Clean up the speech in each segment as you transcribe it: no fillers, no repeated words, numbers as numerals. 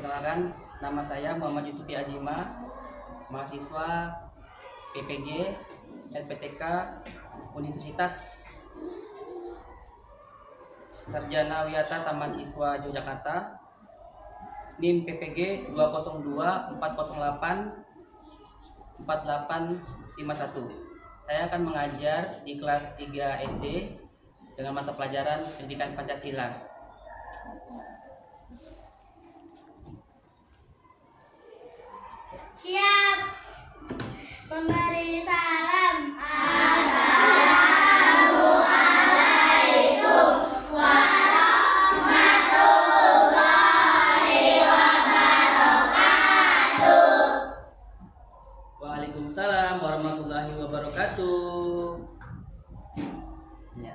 Perkenalkan, nama saya Muhammad Yusufi Azima, mahasiswa PPG LPTK Universitas Sarjana Wiyata Taman Siswa Yogyakarta, NIM PPG 202 408 4851. Saya akan mengajar di kelas 3 SD dengan mata pelajaran Pendidikan Pancasila. Siap. Memberi salam. Assalamualaikum warahmatullahi wabarakatuh. Waalaikumsalam warahmatullahi wabarakatuh. Ya.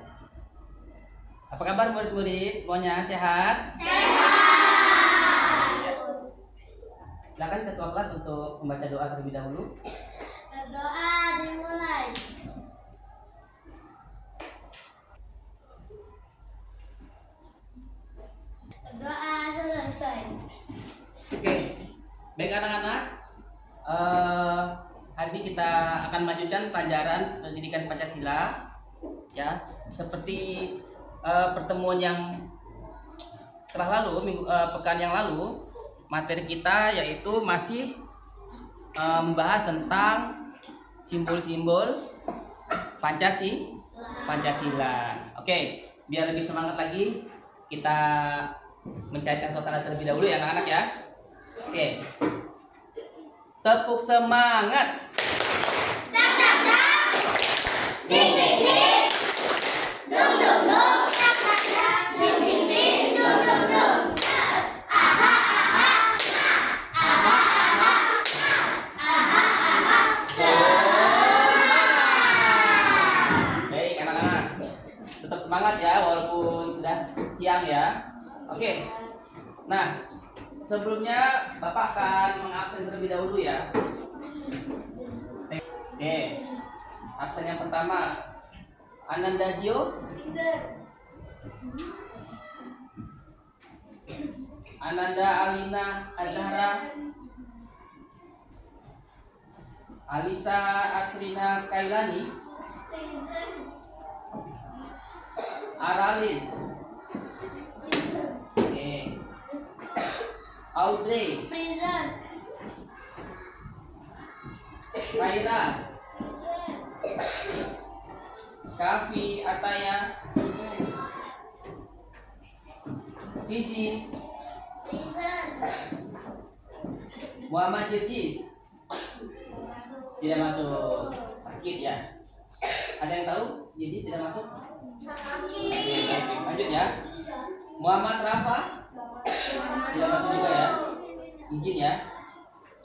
Apa kabar murid-murid? Semuanya sehat? Silakan ketua kelas untuk membaca doa terlebih dahulu. Berdoa dimulai. Berdoa selesai. Oke, baik anak-anak. Hari ini kita akan melanjutkan pelajaran Pendidikan Pancasila. Ya, seperti pertemuan yang telah lalu, pekan yang lalu, materi kita yaitu masih membahas tentang simbol-simbol Pancasila. Oke, biar lebih semangat lagi, kita mencairkan suasana terlebih dahulu ya anak-anak ya. Oke, tepuk semangat. Ding ding ding. Dung dung dung. Ding ding ding. Dung dung dung. Baik anak-anak, tetap semangat ya walaupun sudah siang ya. Oke, nah sebelumnya Bapak akan mengabsen terlebih dahulu ya. Oke, absen yang pertama Ananda Zio, Ananda Alina Azhara, Alisa Asrina Kailani, Aralin, Audrey, Prison. Kaira, Kavi Ataya, Fizi, Prison. Muhammad Yildiz. Tidak masuk, sakit ya. Ada yang tahu Yildiz tidak masuk? Oke, lanjut ya. Muhammad Rafa tidak masuk juga ya. Izin ya.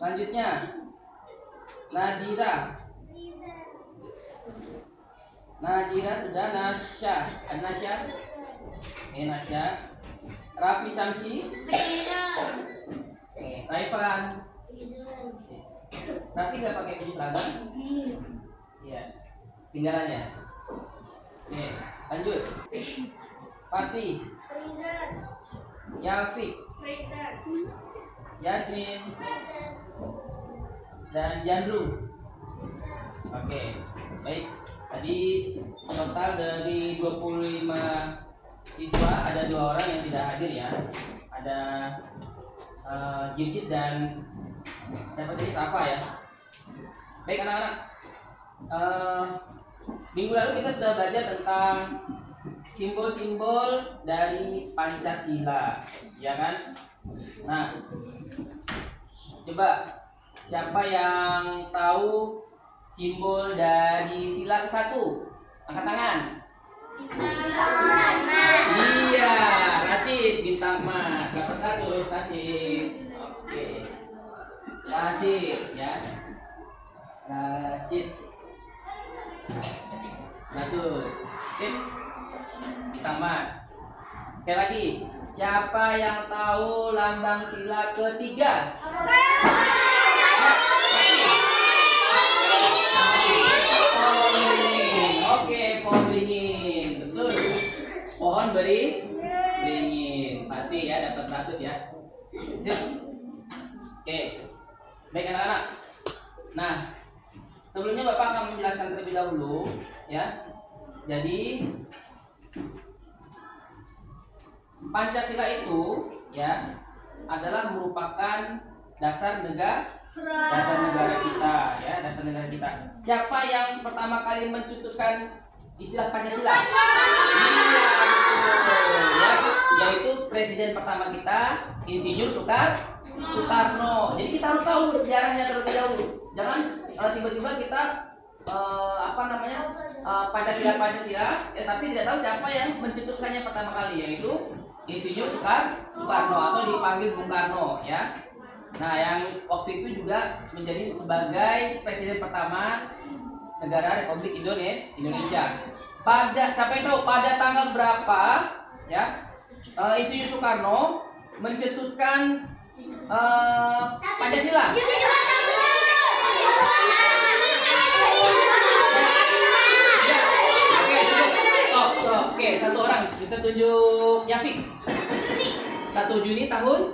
Selanjutnya Nadira sudah. Nasya. Nasya. Raffi Samsi. Raifan. Raffi nggak pakai baju seragam? Iya. Tinggalannya. Oke, lanjut. Fatih. Yafik. Yasmin. Dan Jandru. Oke, baik. Tadi total dari 25 siswa ada 2 orang yang tidak hadir ya. Ada Yildiz dan siapa tadi? Rafa ya. Baik anak-anak. Minggu lalu kita sudah belajar tentang simbol-simbol dari Pancasila, ya kan? Nah, coba siapa yang tahu simbol dari sila ke-1? Angkat tangan. Iya, Rashid, bintang emas. Angkat tulis Rashid. Oke. Rashid ya. Rashid. Bagus. Sip. Bintang emas. Sekali lagi, siapa yang tahu lambang sila ke-3? Oke, pohon beringin. Betul. Pohon beringin. Pati ya, dapat 100 ya. Sip. dahulu ya. Jadi Pancasila itu ya adalah merupakan dasar negara kita ya, dasar negara kita. Siapa yang pertama kali mencetuskan istilah Pancasila? Ya, yaitu presiden pertama kita, Insinyur Soekarno. Jadi kita harus tahu sejarahnya terlebih dahulu. Jangan tiba-tiba kita Pancasila ya, tapi tidak tahu siapa yang mencetuskannya pertama kali, yaitu Insinyur Soekarno atau dipanggil Bung Karno ya. Nah, yang waktu itu juga menjadi sebagai presiden pertama negara Republik Indonesia. Siapa yang tahu pada tanggal berapa ya Insinyur Soekarno mencetuskan Pancasila? Oke, satu orang bisa tunjuk Yafik. 1 Juni tahun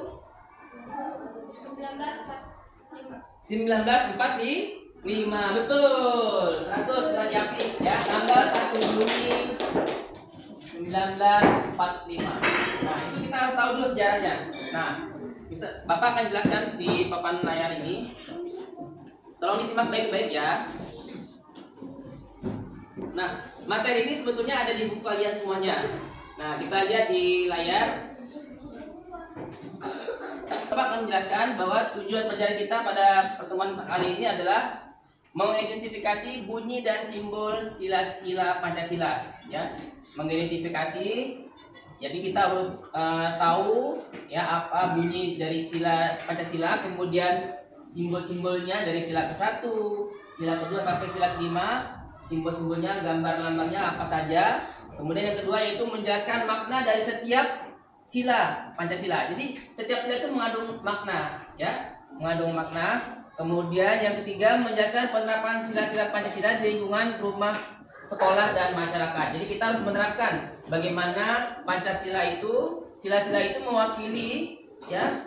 1945. Betul. 100 bulan Yafik ya. Tanggal 1 Juni 1945. Nah, itu kita harus tahu dulu sejarahnya. Nah, Bapak akan jelaskan di papan layar ini. Tolong disimak baik-baik ya. Nah, materi ini sebetulnya ada di buku kalian semuanya. Nah, kita lihat di layar. Bapak akan menjelaskan bahwa tujuan pelajaran kita pada pertemuan kali ini adalah mengidentifikasi bunyi dan simbol sila-sila Pancasila ya. Mengidentifikasi, jadi kita harus tahu ya apa bunyi dari sila Pancasila, kemudian simbol-simbolnya dari sila ke-1, sila ke-2 sampai sila ke-5, simbol-simbolnya, gambar-lambangnya apa saja. Kemudian yang kedua yaitu menjelaskan makna dari setiap sila Pancasila. Jadi setiap sila itu mengandung makna ya, mengandung makna. Kemudian yang ketiga menjelaskan penerapan sila-sila Pancasila di lingkungan rumah, sekolah, dan masyarakat. Jadi kita harus menerapkan bagaimana Pancasila itu, sila-sila itu mewakili ya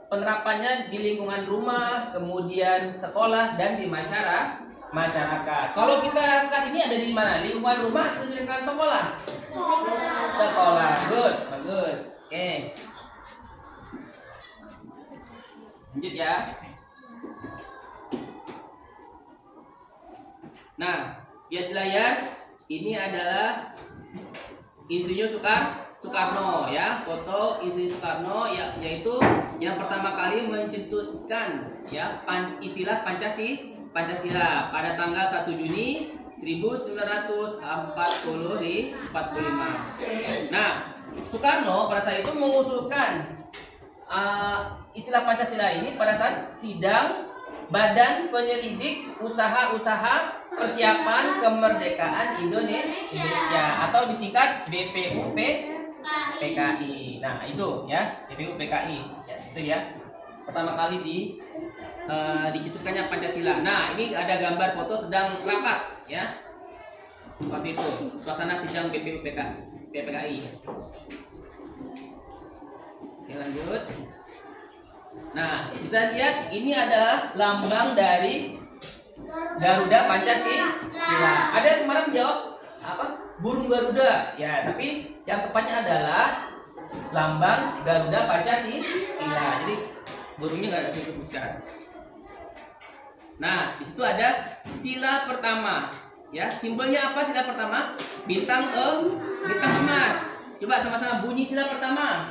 penerapannya di lingkungan rumah, kemudian sekolah, dan di masyarakat. Kalau kita saat ini ada di mana? Lingkungan rumah atau di lingkungan sekolah? Sekolah. Good, bagus. Oke. Lanjut ya. Nah, lihat di layar. Ini adalah Insinyur Soekarno ya, foto Insinyur Soekarno yaitu yang pertama kali mencetuskan ya istilah Pancasila pada tanggal 1 Juni 1945. Nah, Soekarno pada saat itu mengusulkan istilah Pancasila ini pada saat sidang Badan Penyelidik Usaha-Usaha Persiapan Kemerdekaan Indonesia atau disingkat BPUPKI. Nah, itu ya, BPUPKI. Ya, itu ya. Pertama kali dicetuskannya Pancasila. Nah, ini ada gambar foto sedang rapat ya. Waktu itu suasana sidang BPUPKI. Oke, lanjut. Nah, bisa lihat ini adalah lambang dari Garuda Pancasila. Ada yang kemarin menjawab apa? Burung Garuda. Ya, tapi yang tepatnya adalah lambang Garuda Pancasila. Jadi burungnya nggak ada disebutkan. Nah, di situ ada sila pertama. Ya, simbolnya apa sila pertama? Bintang emas. Coba sama-sama bunyi sila pertama.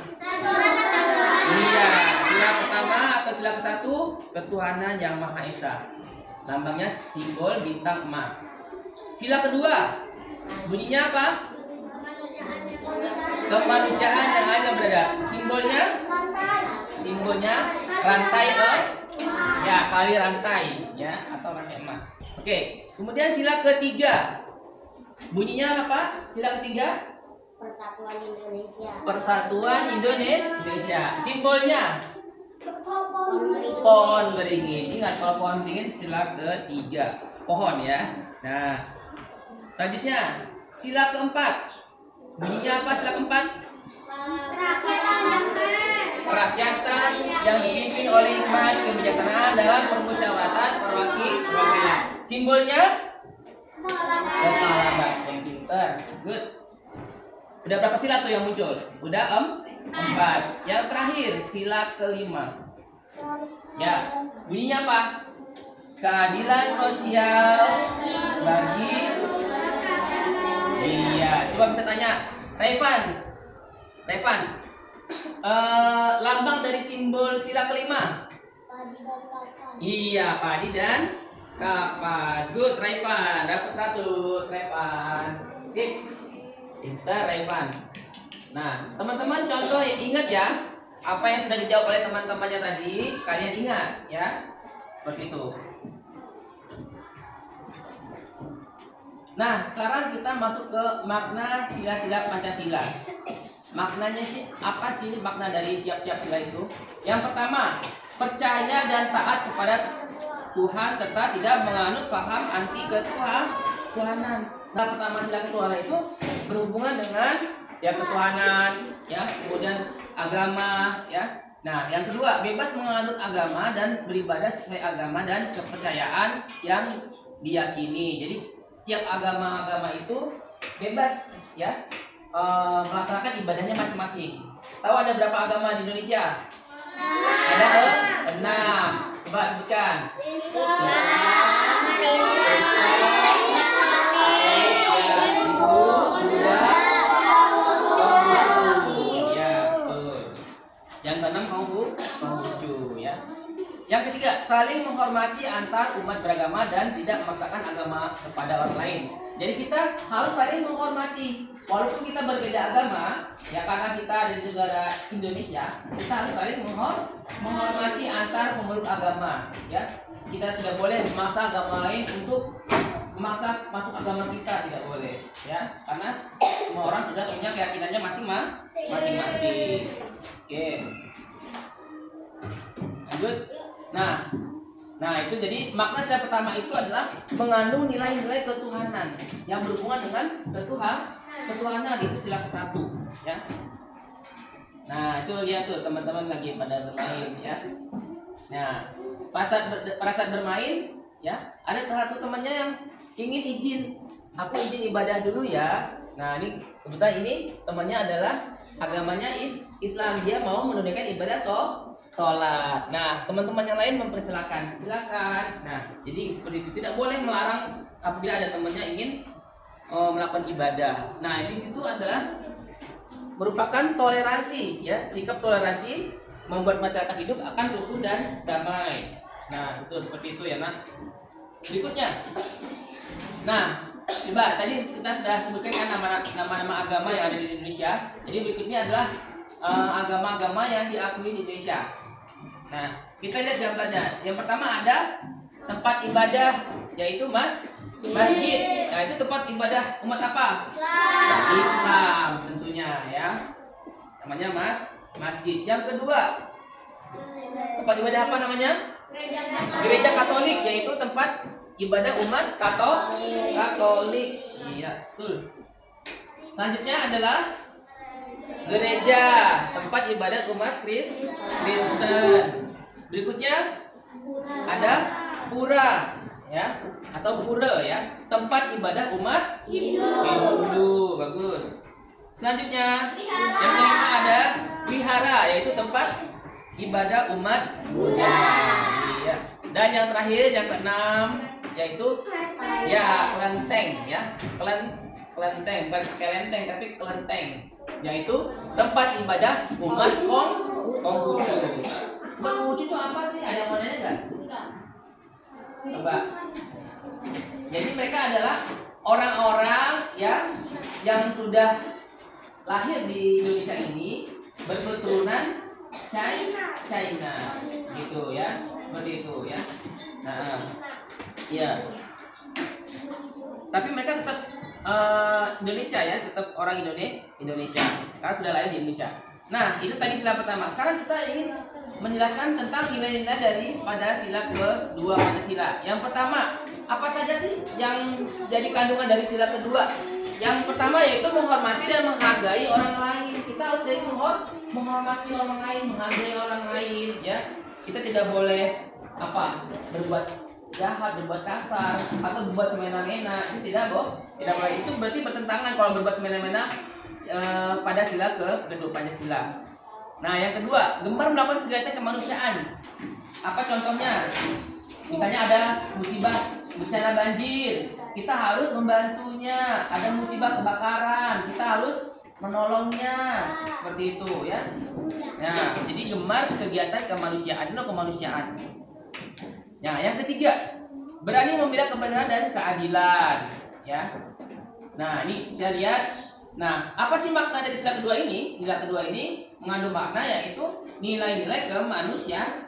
Iya, sila pertama atau sila ke-1 ketuhanan yang Maha Esa. Lambangnya simbol bintang emas. Sila kedua bunyinya apa? Kemanusiaan yang ada berada. Simbolnya rantai ya, kali rantai ya, atau rantai emas. Oke, kemudian sila ketiga bunyinya apa? Sila ketiga Persatuan Indonesia. Simbolnya pohon beringin. Ingat, kalau pohon beringin sila ketiga, pohon ya. Nah, selanjutnya sila keempat bunyinya apa? Sila keempat kerakyatan yang dipimpin oleh hikmat kebijaksanaan dalam permusyawaratan perwakilan. Simbolnya Kepala yang pinter. Good. Udah berapa sila tuh yang muncul? Udah 4. Yang terakhir sila kelima. Ya, bunyinya apa? Keadilan sosial bagi. Iya, coba bisa tanya, Revan, lambang dari simbol sila kelima. Iya, padi dan kapas. Good, Revan, dapat 100, Revan. Sip, pintar Revan. Nah, teman-teman contoh ingat ya, apa yang sudah dijawab oleh teman-temannya tadi, kalian ingat ya, seperti itu. Nah, sekarang kita masuk ke makna sila-sila Pancasila. Maknanya sih apa sih makna dari tiap-tiap sila itu? Yang pertama, percaya dan taat kepada Tuhan serta tidak menganut paham anti ketuhanan. Nah, pertama sila ketuhanan itu berhubungan dengan ya ketuhanan, ya, kemudian agama, ya. Nah, yang kedua, bebas menganut agama dan beribadah sesuai agama dan kepercayaan yang diyakini. Jadi setiap agama-agama itu bebas ya melaksanakan ibadahnya masing-masing. Tahu ada berapa agama di Indonesia? Ada 6. Coba sebutkan. Yang keenam Konghucu ya. Yang ketiga, saling menghormati antar umat beragama dan tidak memaksakan agama kepada orang lain. Jadi kita harus saling menghormati. Walaupun kita berbeda agama, ya karena kita ada di negara Indonesia, kita harus saling menghormati antar pemeluk agama. Ya, kita tidak boleh memaksa agama lain untuk memaksa masuk agama kita, tidak boleh. Ya, karena semua orang sudah punya keyakinannya masing-masing. Oke. Lanjut. Nah itu jadi makna sila pertama itu adalah mengandung nilai-nilai ketuhanan yang berhubungan dengan ketuhanan, itu sila ke-1 ya. Nah itu lihat tuh teman-teman lagi pada bermain ya. Nah pada saat bermain ya, ada satu temannya yang ingin izin, aku izin ibadah dulu ya. Nah ini kebetulan ini temannya adalah agamanya Islam, dia mau menunaikan ibadah sholat. Nah teman-teman yang lain mempersilahkan, silakan. Nah jadi seperti itu, tidak boleh melarang apabila ada temannya ingin melakukan ibadah. Nah di situ adalah merupakan toleransi ya, sikap toleransi membuat masyarakat hidup akan rukun dan damai. Nah itu seperti itu ya. Nah berikutnya, nah coba tadi kita sudah sebutkan kan nama-nama agama yang ada di Indonesia. Jadi berikutnya adalah agama-agama yang diakui di Indonesia. Nah kita lihat gambarnya. Yang pertama ada tempat ibadah, yaitu masjid. Nah itu tempat ibadah umat apa? Islam tentunya ya. Namanya masjid. Yang kedua, tempat ibadah apa namanya? Gereja Katolik, yaitu tempat ibadah umat Katolik. Iya, betul. Selanjutnya adalah gereja, tempat ibadah umat Kristen. Berikutnya ada pura ya, atau pura ya, tempat ibadah umat Hindu. Bagus. Selanjutnya yang kelima ada wihara, yaitu tempat ibadah umat Buddha. Iya. Dan yang terakhir yang keenam yaitu ya kelenteng ya, kelenteng, bukan kelenteng tapi kelenteng, yaitu tempat ibadah umat Konghucu. Konghucu itu apa sih? Ada yang mau nanya nggak? Coba. Jadi mereka adalah orang-orang ya yang sudah lahir di Indonesia ini berketurunan China gitu ya, seperti itu ya. Nah ya, tapi mereka tetap Indonesia ya, tetap orang Indonesia karena sudah lahir di Indonesia. Nah itu tadi sila pertama. Sekarang kita ingin menjelaskan tentang nilai-nilai dari pada sila kedua Pancasila. Yang pertama, apa saja sih yang jadi kandungan dari sila kedua? Yang pertama yaitu menghormati dan menghargai orang lain. Kita harus jadi menghormati orang lain, menghargai orang lain ya. Kita tidak boleh berbuat jahat, berbuat kasar, atau berbuat semena-mena. Itu tidak boleh. Itu berarti bertentangan kalau berbuat semena-mena pada sila kedua, Pancasila. Nah, yang kedua, gemar melakukan kegiatan kemanusiaan. Apa contohnya? Misalnya ada musibah bencana banjir, kita harus membantunya. Ada musibah kebakaran, kita harus menolongnya. Seperti itu ya. Nah, jadi gemar kegiatan kemanusiaan. Itu kemanusiaan. Nah, yang ketiga, berani membela kebenaran dan keadilan, ya. Nah, ini kita lihat. Nah, apa sih makna dari sila kedua ini? Sila kedua ini mengandung makna yaitu nilai-nilai kemanusiaan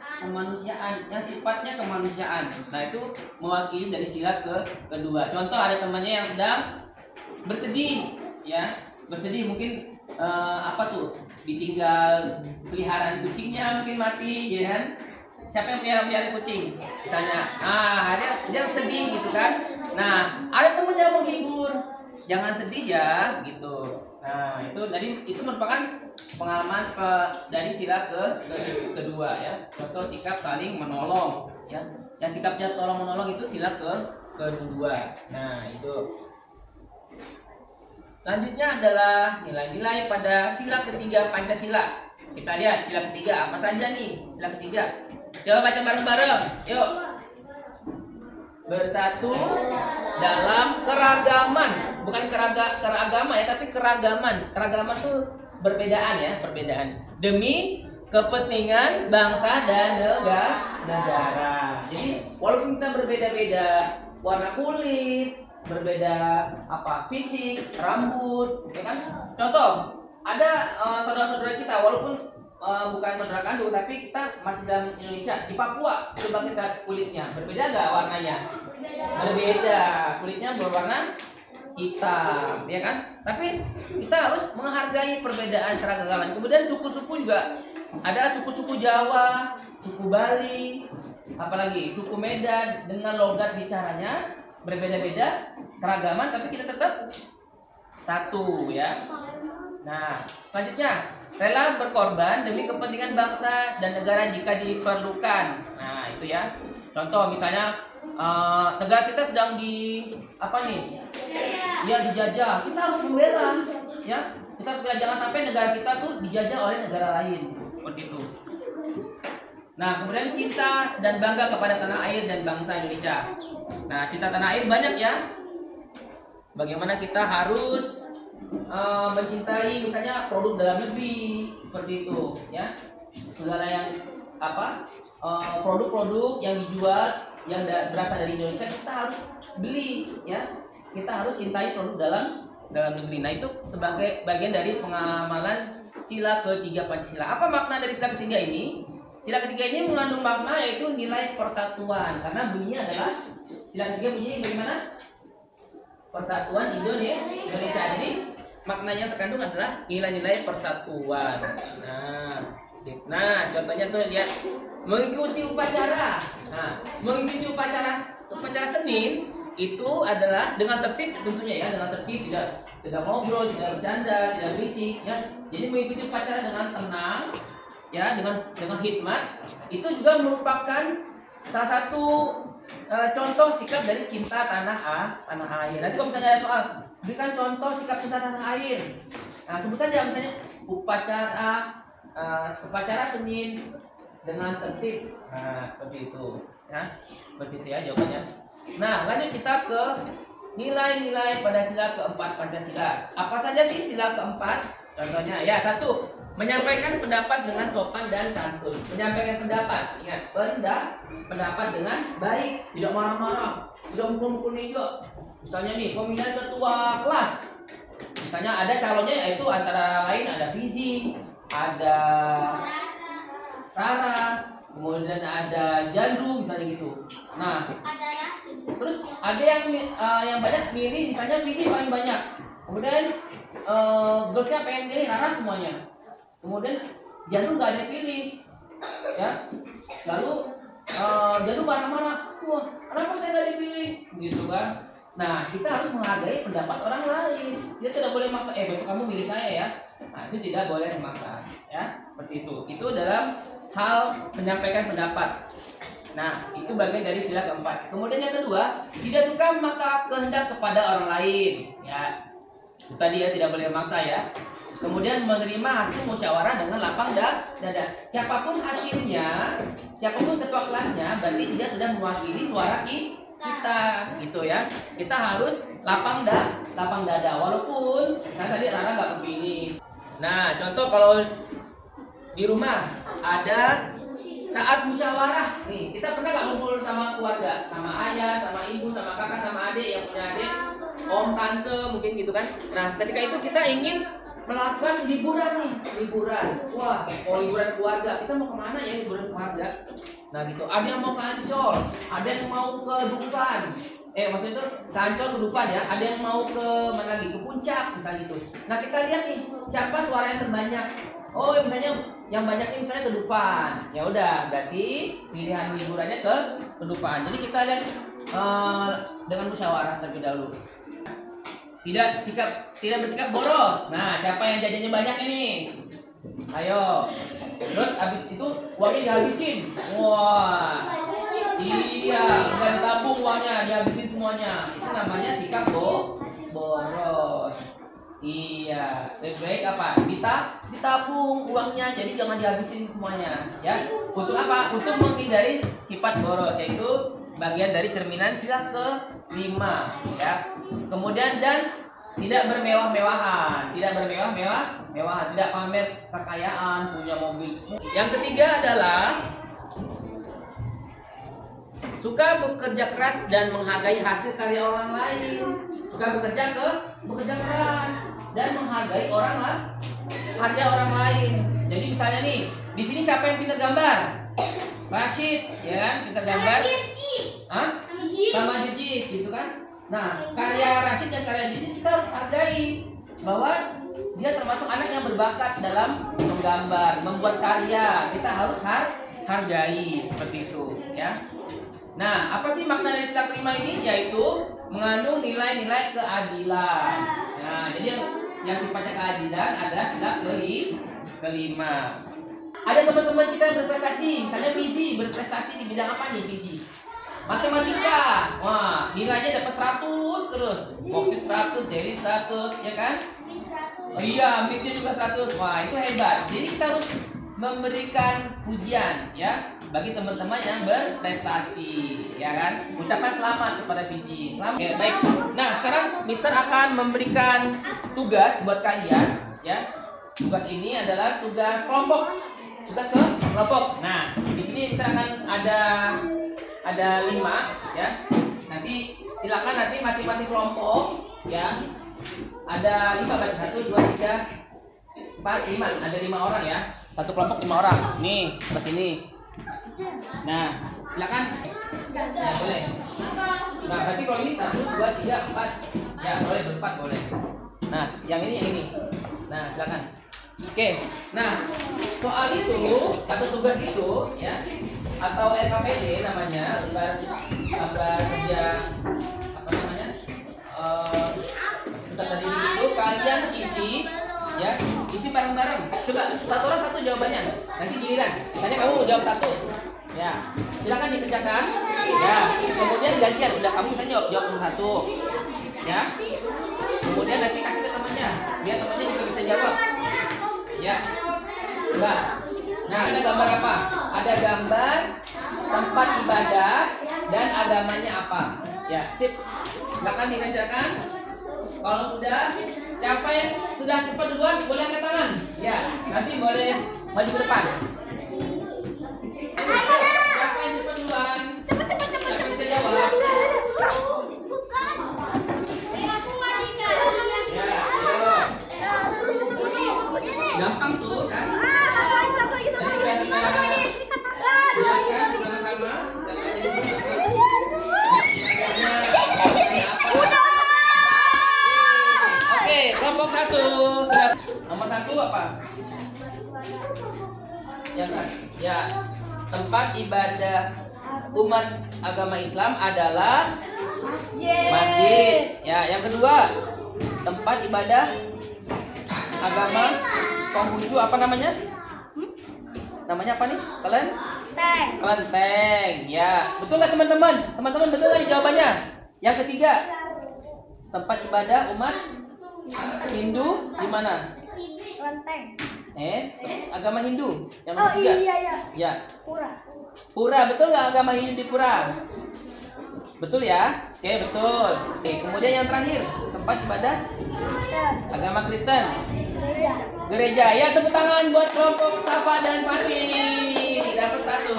yang sifatnya kemanusiaan. Nah, itu mewakili dari sila kedua. Contoh, ada temannya yang sedang bersedih, ya. Bersedih mungkin apa tuh? Ditinggal peliharaan kucingnya mungkin mati, ya kan? Siapa yang pelihara kucing misalnya, dia sedih gitu kan. Nah, ada temennya menghibur, jangan sedih ya gitu. Nah, itu merupakan pengalaman dari sila kedua ya. Contoh sikap saling menolong ya. Yang sikapnya tolong menolong itu sila kedua. Nah, itu. Selanjutnya adalah nilai-nilai pada sila ketiga Pancasila. Kita lihat sila ketiga apa saja nih? Sila ketiga. Coba baca bareng-bareng. Yuk. Bersatu dalam keragaman. Bukan keragama ya, tapi keragaman. Keragaman tuh perbedaan ya, perbedaan. Demi kepentingan bangsa dan negara. Jadi walaupun kita berbeda-beda warna kulit, berbeda fisik, rambut, ya kan? Contoh, ada saudara-saudara kita walaupun bukan saudara kandung tapi kita masih dalam Indonesia, di Papua. Coba kita kulitnya berbeda nggak warnanya? Berbeda. Kulitnya berwarna hitam, ya kan? Tapi kita harus menghargai perbedaan keragaman. Kemudian suku-suku juga ada, suku-suku Jawa, suku Bali, apalagi suku Medan dengan logat bicaranya berbeda-beda keragaman, tapi kita tetap satu ya. Nah, selanjutnya rela berkorban demi kepentingan bangsa dan negara jika diperlukan. Nah, itu ya. Contoh misalnya negara kita sedang dijajah, kita harus membela ya. Kita harus bela, jangan sampai negara kita tuh dijajah oleh negara lain. Seperti itu. Nah, kemudian cinta dan bangga kepada tanah air dan bangsa Indonesia. Nah, cinta tanah air banyak ya. Bagaimana kita harus mencintai misalnya produk dalam negeri, seperti itu ya. Segala yang produk-produk yang dijual yang berasal dari Indonesia kita harus beli ya. Kita harus cintai produk dalam negeri. Nah, itu sebagai bagian dari pengamalan sila ketiga Pancasila. Apa makna dari sila ketiga ini? Sila ketiga ini mengandung makna yaitu nilai persatuan, karena bunyinya adalah sila ketiga bunyinya bagaimana? Persatuan Indonesia. Jadi maknanya terkandung adalah nilai-nilai persatuan. Nah, contohnya tuh lihat mengikuti upacara. Nah, mengikuti upacara Senin itu adalah dengan tertib tentunya ya, dengan tertib, tidak ngobrol, tidak bercanda, tidak berisik ya. Jadi mengikuti upacara dengan tenang ya, dengan hikmat, itu juga merupakan salah satu contoh sikap dari cinta tanah air. Nanti kalau misalnya ada soal, berikan contoh sikap cinta tanah air. Nah, sebutkan ya misalnya upacara Senin dengan tertib. Nah, seperti itu ya. Seperti itu ya jawabannya. Nah, lanjut kita ke nilai-nilai pada sila keempat Pancasila. Apa saja sih sila keempat? Contohnya ya, 1. Menyampaikan pendapat dengan sopan dan santun. Menyampaikan pendapat, ingat, pendapat dengan baik, tidak marah-marah, tidak mukul-mukul meja. Misalnya nih, pemilihan ketua kelas. Misalnya ada calonnya, yaitu antara lain ada Fizi, ada Rara, kemudian ada Jandu, misalnya gitu. Nah, terus ada yang banyak milih, misalnya Fizi paling banyak. Kemudian bosnya pengen milih Rara semuanya. Kemudian Jandu nggak ada yang pilih, ya. Lalu Jandu marah-marah, wah, kenapa saya nggak dipilih, gitu kan? Nah, kita harus menghargai pendapat orang lain. Dia tidak boleh maksa, besok kamu milih saya ya. Nah, itu tidak boleh memaksa, ya. Seperti itu. Itu dalam hal menyampaikan pendapat. Nah, itu bagian dari sila keempat. Kemudian yang kedua, tidak suka memaksa kehendak kepada orang lain. Ya, tadi ya tidak boleh memaksa ya. Kemudian menerima hasil musyawarah dengan lapang dada. Siapapun hasilnya, siapapun ketua kelasnya, berarti dia sudah mewakili suara kita, gitu ya. Kita harus lapang dada. Walaupun saya tadi Rara nggak kepingin. Nah, contoh kalau di rumah ada saat musyawarah nih, kita pernah nggak ngumpul sama keluarga, sama ayah, sama ibu, sama kakak, sama adik yang punya adik, om, tante, mungkin gitu kan. Nah, ketika itu kita ingin melakukan liburan. Wah, mau liburan keluarga, kita mau kemana ya liburan keluarga? Nah gitu, ada yang mau ke Ancol, ada yang mau ke Dufan. Maksudnya itu ke Ancol, ke Dufan ya. Ada yang mau ke mana lagi? Ke Puncak misalnya gitu. Nah kita lihat nih, siapa suara yang terbanyak. Oh misalnya yang banyak ini misalnya ke Dufan. Ya udah, berarti pilihan liburannya ke Dufan. Jadi kita lihat dengan musyawarah terlebih dahulu. Tidak bersikap boros. Nah, siapa yang jajannya banyak ini? Ayo. Terus habis itu uangnya dihabisin. Wah. Iya, bukan tabung uangnya, dihabisin semuanya. Itu namanya sikap boros. Iya, lebih baik apa? Ditabung uangnya, jadi jangan dihabisin semuanya, ya. Untuk apa? Untuk menghindari sifat boros, yaitu bagian dari cerminan sila ke-5, ya. Kemudian dan tidak bermewah-mewahan, tidak pamer kekayaan, punya mobil semua. Yang ketiga adalah suka bekerja keras dan menghargai hasil karya orang lain. Suka bekerja keras dan menghargai karya orang lain. Jadi misalnya nih, di sini siapa yang pintar gambar? Rashid, ya kan, pintar gambar. Hah? Sama Jujis, gitu kan? Nah, karya Rashid dan karya Jujis kita harus hargai bahwa dia termasuk anak yang berbakat dalam menggambar, membuat karya. Kita harus hargai seperti itu, ya. Nah, apa sih makna dari sila kelima ini? Yaitu mengandung nilai-nilai keadilan. Nah, jadi yang sifatnya keadilan adalah sila kelima. Ada teman-teman kita yang berprestasi, misalnya Fizi berprestasi di bidang apa nih Fizi? Matematika. Wah, nilainya dapat 100 terus. Moksid 100, Jerry 100, ya kan? Oh iya, Mitnya juga 100. Wah, itu hebat. Jadi kita harus memberikan pujian ya bagi teman-teman yang berprestasi, ya kan? Ucapan selamat kepada Fizi. Selamat. Oke, baik. Nah, sekarang Mister akan memberikan tugas buat kalian, ya. Tugas ini adalah tugas kelompok. Tugas ke kelompok. Nah, di sini Mister akan ada 5, ya. Nanti silakan nanti masing-masing kelompok, ya. Ada 5 berarti 1 2 3 4 5. Ada 5 orang ya. Satu kelompok 5 orang. Nih, ke sini. Nah, silakan. Ya, boleh. Nah, berarti kalau ini 1 2 3 4. Ya, boleh berempat boleh. Nah, yang ini. Nah, silakan. Oke. Nah, soal itu atau tugas itu ya atau LKPD namanya, lembar kerja apa namanya? Peserta didik itu kalian isi bareng-bareng. Coba satu orang satu jawabannya. Nanti giliran. Misalnya kamu jawab 1. Ya. Silakan dikerjakan. Ya. Kemudian gantian. Udah kamu misalnya jawab nomor 1. Ya. Kemudian nanti kasih ke temannya. Biar temannya juga bisa jawab. Ya. Enggak. Nah, ada gambar apa? Ada gambar tempat ibadah dan agamanya apa? Ya, sip. Silakan dikerjakan. Kalau sudah, siapa yang sudah cepat duluan boleh angkat tangan. Ya, nanti boleh maju ke depan. Siapa yang cepat duluan? Siapa bisa jawab? Gampang tuh kan? Jelaskan sama-sama. Oke, kelompok 1. Nomor 1 apa? Ya, tempat ibadah umat agama Islam adalah masjid. Ya, yang kedua, tempat ibadah agama Konghucu apa namanya? Namanya apa nih? Kalian? Kelenteng. Ya, betul nggak teman-teman? Teman-teman betul nggak jawabannya? Yang ketiga, tempat ibadah umat Hindu di mana? Agama Hindu. Yang ketiga. Ya. Pura, betul nggak agama Hindu di pura? Betul ya? Oke, betul. Oke, kemudian yang terakhir, tempat ibadah agama Kristen. Gereja. Ya, tepuk tangan buat kelompok Safa dan Fatih. Dapat 1.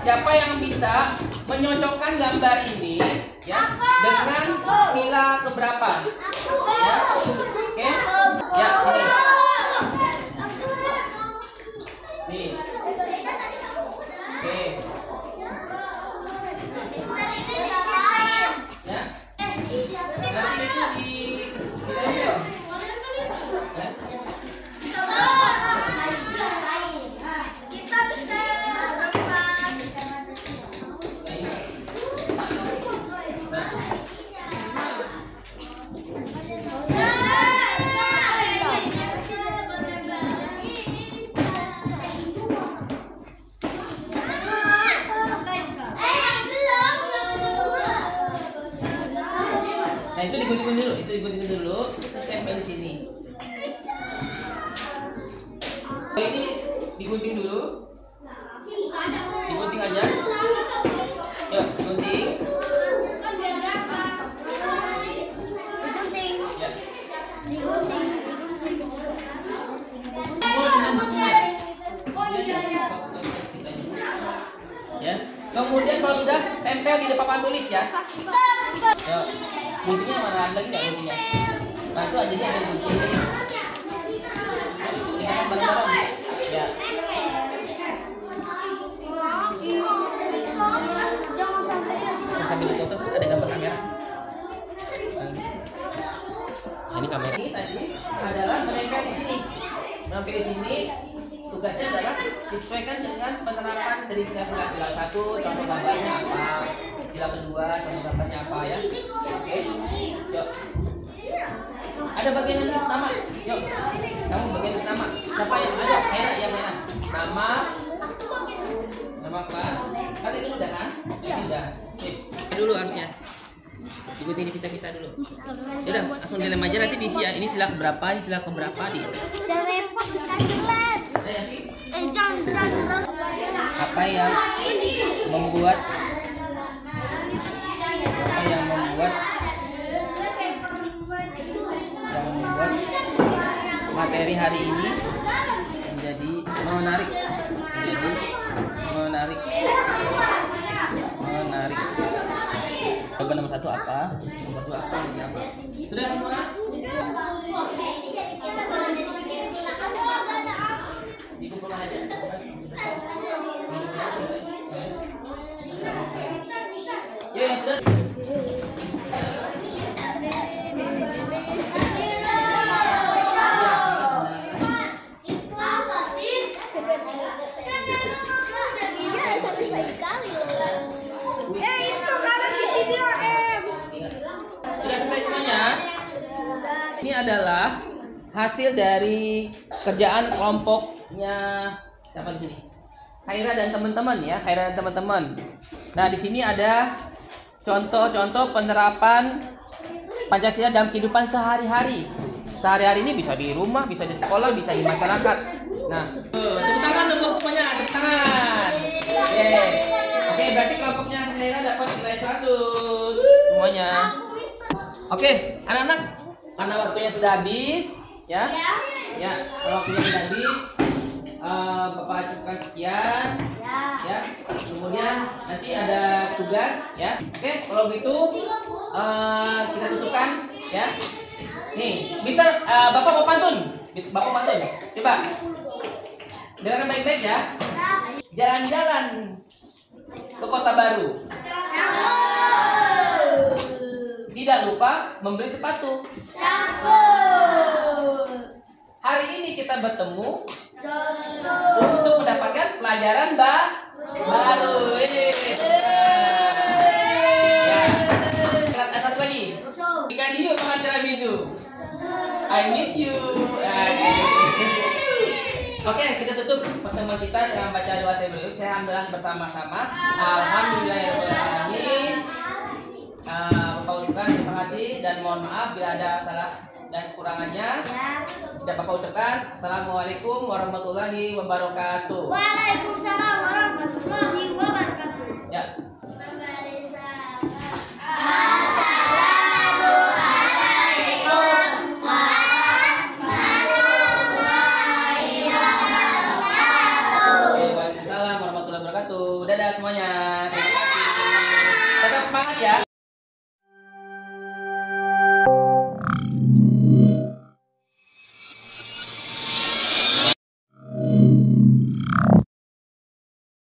Siapa yang bisa menyocokkan gambar ini ya dengan villa keberapa? Ya. Oke. Ya, ini. Nih. Oke. Ya. Nanti itu ditempel. Ya. Nah, itu digunting dulu, terus tempel di sini. Ini digunting dulu. Digunting aja. Yuk, gunting. Ya. Ya. Kemudian kalau sudah tempel di depan papan tulis ya. Ya. Guntingnya mana lagi nggak guntingnya? Nah itu aja dia ada gunting ini. Kita kan bareng-bareng. Ya. Bisa sambil foto ada gambar kamera. Nah, ini kamera. Ini tadi adalah menempel di sini. Menempel di sini. Tugasnya adalah disesuaikan dengan penerapan dari sila-sila. Sila 1, contoh gambarnya apa? Sila kedua, contoh gambarnya apa ya? Oke, yuk. Ada bagian yang tulis nama. Yuk, kamu bagian tulis nama. Siapa yang ada? Yang mana? Nama kelas. Tadi itu udah kan? Udah. Sip. Dulu harusnya. Ikutin dipisah-pisah dulu. Udah, langsung dilem aja nanti diisi ya. Ini sila keberapa? Ini sila keberapa diisi. Apa yang membuat materi hari ini menjadi menarik. Jawaban nomor 1 apa? Nomor 2 apa? Ini apa? Sudah semua? Dikumpulkan aja. Ya, yang sudah. Sudah selesai semuanya. Ini adalah hasil dari kerjaan kelompoknya siapa di sini? Khaira dan teman-teman ya, Khaira dan teman-teman. Nah, di sini ada contoh-contoh penerapan Pancasila dalam kehidupan sehari-hari. Sehari-hari ini bisa di rumah, bisa di sekolah, bisa di masyarakat. Nah, tepuk tangan untuk semuanya, tepuk tangan. Oke, berarti kelompoknya Khaira dapat nilai 100 semuanya. Oke, anak-anak, karena waktunya sudah habis, ya. Ya, kalau waktunya sudah habis, Bapak cukupkan sekian, ya. Kemudian nanti ada tugas, ya. Oke, kalau begitu kita tutupkan, ya. Nih, bisa Bapak mau pantun, Coba, dengarkan baik-baik ya. Jalan-jalan ke kota baru. Tidak lupa membeli sepatu. Hari ini kita bertemu untuk mendapatkan pelajaran baru. Ya. Satu lagi. Ikan hiu makan tiramisu. I miss you. Oke, kita tutup pertemuan kita dengan baca doa berikut. Saya alhamdulillah bersama-sama. Alhamdulillahirobbilalamin. Bapak ucapkan terima kasih dan mohon maaf bila ada salah dan kekurangannya. Saya Bapak ucapkan assalamualaikum warahmatullahi wabarakatuh. Waalaikumsalam warahmatullahi wabarakatuh. Ya. Waalaikumsalam warahmatullahi wabarakatuh. Dadah semuanya. Terima kasih. Tetap semangat ya.